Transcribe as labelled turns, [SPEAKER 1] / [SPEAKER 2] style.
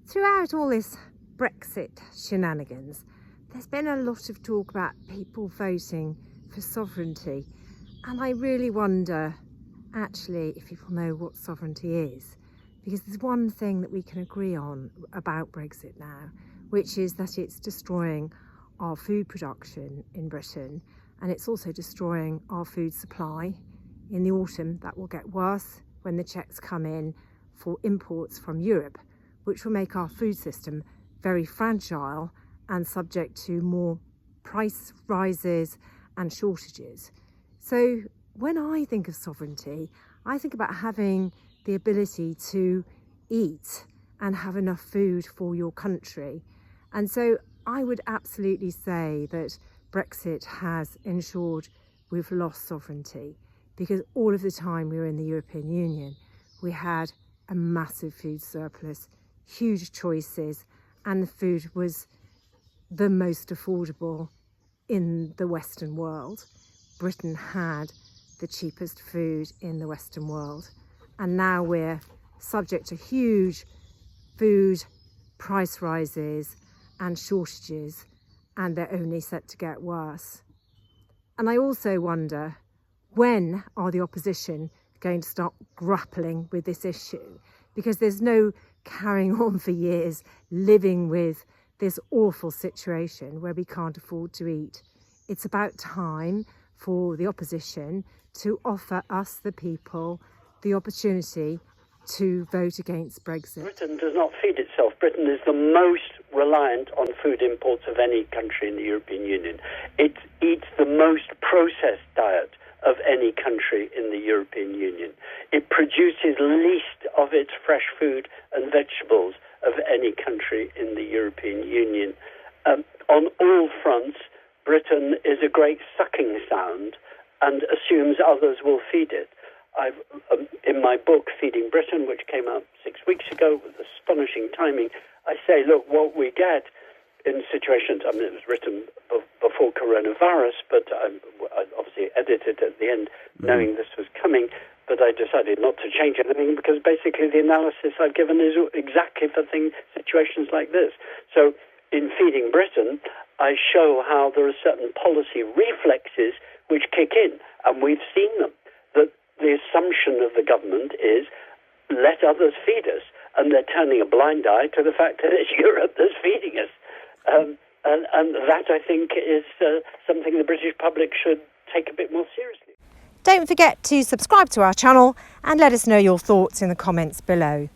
[SPEAKER 1] Throughout all this Brexit shenanigans, there's been a lot of talk about people voting for sovereignty, and I really wonder actually if people know what sovereignty is, because there's one thing that we can agree on about Brexit now, which is that it's destroying our food production in Britain, and it's also destroying our food supply. In the autumn that will get worse when the checks come in for imports from Europe, which will make our food system very fragile and subject to more price rises and shortages. So when I think of sovereignty, I think about having the ability to eat and have enough food for your country. And so I would absolutely say that Brexit has ensured we've lost sovereignty, because all of the time we were in the European Union, we had a massive food surplus, huge choices, and the food was the most affordable in the Western world. Britain had the cheapest food in the Western world, and now we're subject to huge food price rises and shortages, and they're only set to get worse. And I also wonder, when are the opposition going to start grappling with this issue? Because there's no carrying on for years living with this awful situation where we can't afford to eat. It's about time for the opposition to offer us, the people, the opportunity to vote against Brexit.
[SPEAKER 2] Britain does not feed itself. Britain is the most reliant on food imports of any country in the European Union. It eats the most processed diet of any country in the European Union. It produces least of its fresh food and vegetables of any country in the European Union. On all fronts, Britain is a great sucking sound and assumes others will feed it. In my book, Feeding Britain, which came out 6 weeks ago with astonishing timing, I say, look, what we get in situations, I mean, it was written before coronavirus, but I obviously edited at the end knowing this was coming, but I decided not to change anything because basically the analysis I've given is exactly for situations like this. So in Feeding Britain, I show how there are certain policy reflexes which kick in, and we've seen them. That the assumption of the government is, let others feed us, and they're turning a blind eye to the fact that it's Europe that's feeding us. And that, I think, is something the British public should take a bit more seriously.
[SPEAKER 1] Don't forget to subscribe to our channel and let us know your thoughts in the comments below.